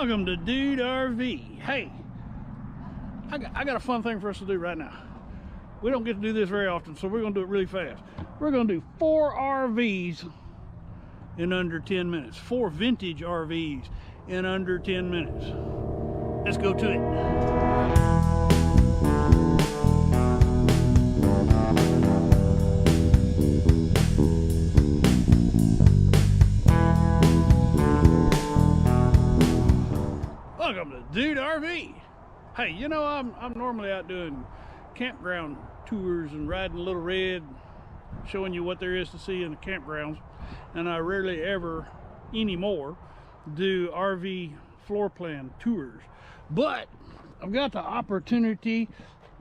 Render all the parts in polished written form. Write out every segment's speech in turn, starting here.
Welcome to Dude RV. Hey, I got a fun thing for us to do right now. We don't get to do this very often, so we're going to do it really fast. We're going to do 4 RVs in under 10 minutes. 4 vintage RVs in under 10 minutes. Let's go to it. Welcome to Dude RV. Hey, you know, I'm normally out doing campground tours and riding Little Red, showing you what there is to see in the campgrounds, and I rarely ever anymore do RV floor plan tours. But I've got the opportunity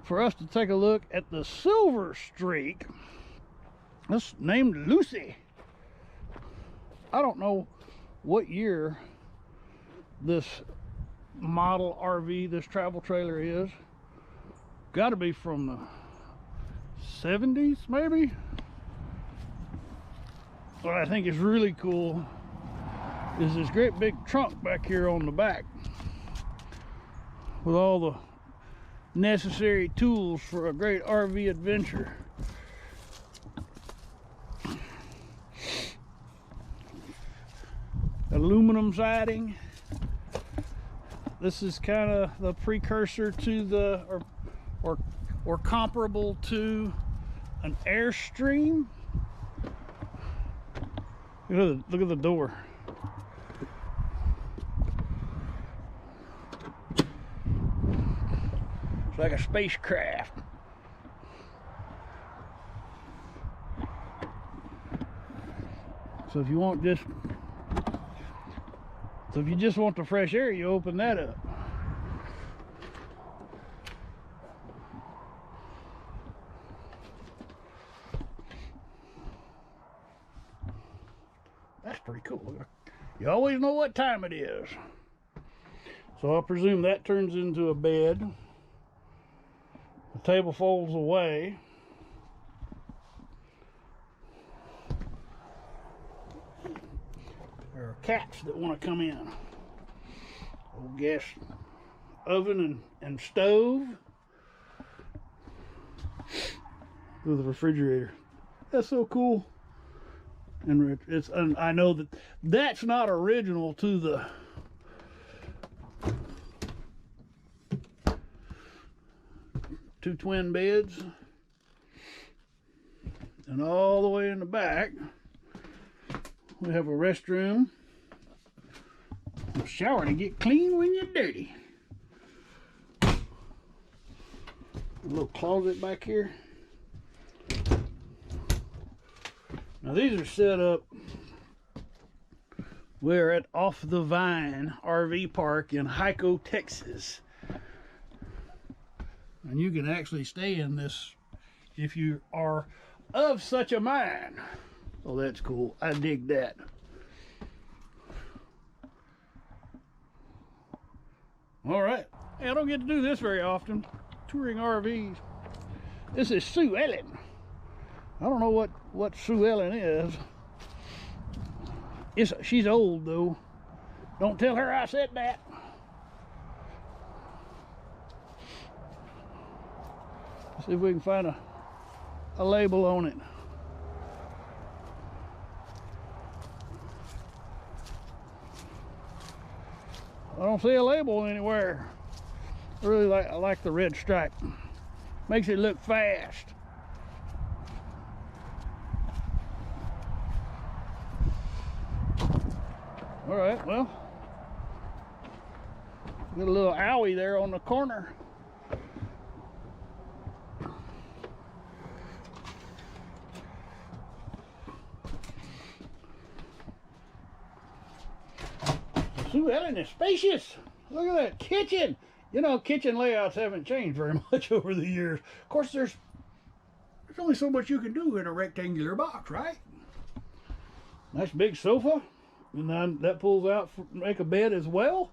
for us to take a look at the Silver Streak. That's named Lucy. I don't know what year this model RV, this travel trailer is. Got to be from the 70s maybe. What I think is really cool is this great big trunk back here on the back with all the necessary tools for a great RV adventure. Aluminum siding. This is kind of the precursor to the, or comparable to an Airstream. Look at the door. It's like a spacecraft. So if you want just, if you just want the fresh air, you open that up. That's pretty cool. You always know what time it is. So I presume that turns into a bed. The table folds away. There are cats that want to come in. Old gas oven and stove. With a refrigerator. That's so cool. And it's, and I know that that's not original to the two twin beds. And all the way in the back we have a restroom, a shower to get clean when you're dirty. A little closet back here. Now these are set up. We're at Off the Vine RV Park in Hyco, Texas. And you can actually stay in this if you are of such a mind. Oh, that's cool. I dig that. All right. Hey, I don't get to do this very often, touring RVs. This is Sue Ellen. I don't know what Sue Ellen is. She's old though. Don't tell her I said that. Let's see if we can find a label on it. I don't see a label anywhere. I really like the red stripe. Makes it look fast. All right, well, got a little owie there on the corner. Sue Ellen is spacious. Look at that kitchen. You know, kitchen layouts haven't changed very much over the years. Of course, there's only so much you can do in a rectangular box, right? Nice big sofa. And then that pulls out to make a bed as well.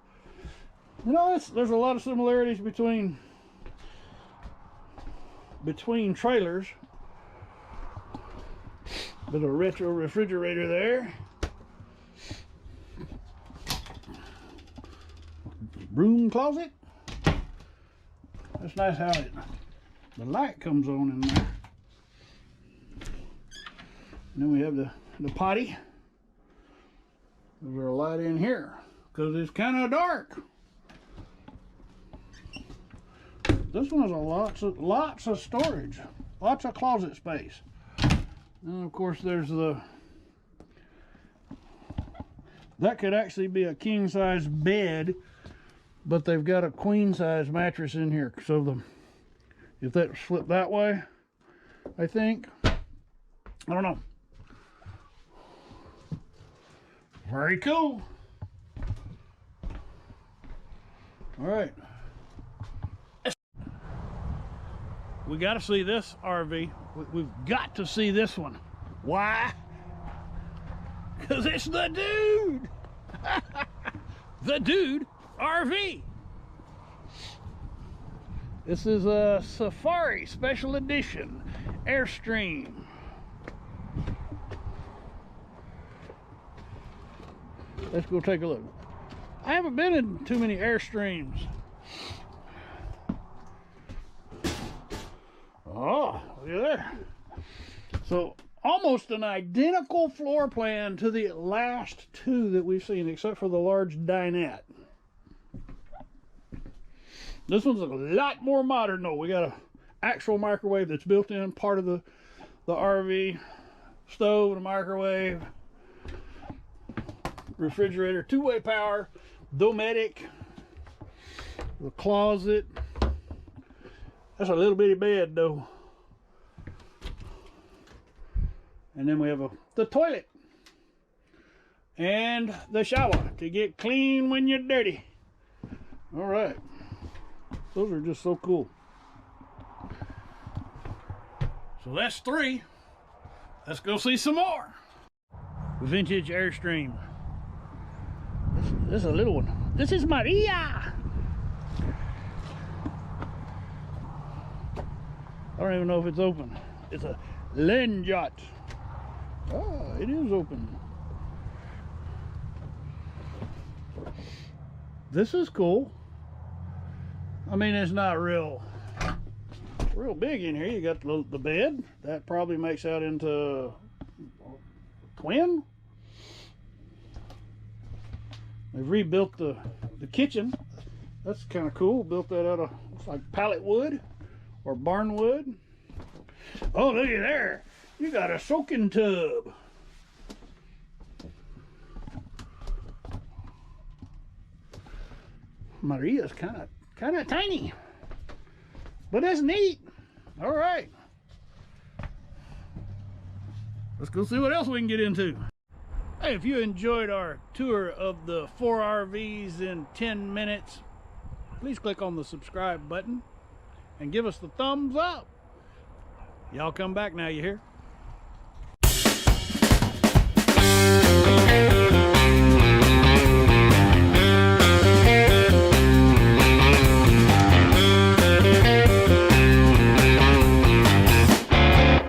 You know, there's a lot of similarities between trailers. Bit of a retro refrigerator there. broom closet. That's nice how the light comes on in there. And then we have the potty. There's our light in here because it's kind of dark. This one has lots of storage, lots of closet space. And of course there's that could actually be a king size bed, but they've got a queen size mattress in here. So if that flipped that way, I think, I don't know. Very cool. All right. We got to see this RV. We've got to see this one. Why? Because it's the dude. The dude RV. This is a Safari Special Edition Airstream. Let's go take a look. I haven't been in too many Airstreams. Oh, look at there. So almost an identical floor plan to the last two that we've seen, except for the large dinette. This one's a lot more modern though. We got an actual microwave that's built in, part of the RV, stove and a microwave, refrigerator, two-way power, Dometic, the closet. That's a little bitty bed though. And then we have the toilet and the shower to get clean when you're dirty. All right, those are just so cool. So that's 3. Let's go see some more. Vintage Airstream. This is a little one. This is Maria. I don't even know if it's open. It's a Lenjot. Oh, it is open. This is cool. I mean, it's not real big in here. You got the bed. That probably makes out into twin. They've rebuilt the kitchen. That's kind of cool. Built that out of, looks like pallet wood or barn wood. Oh, look at there. You got a soaking tub. Maria's kind of tiny, but that's neat. All right, let's go see what else we can get into. Hey, if you enjoyed our tour of the 4 RVs in 10 minutes, please click on the subscribe button and give us the thumbs up. Y'all come back now, you hear?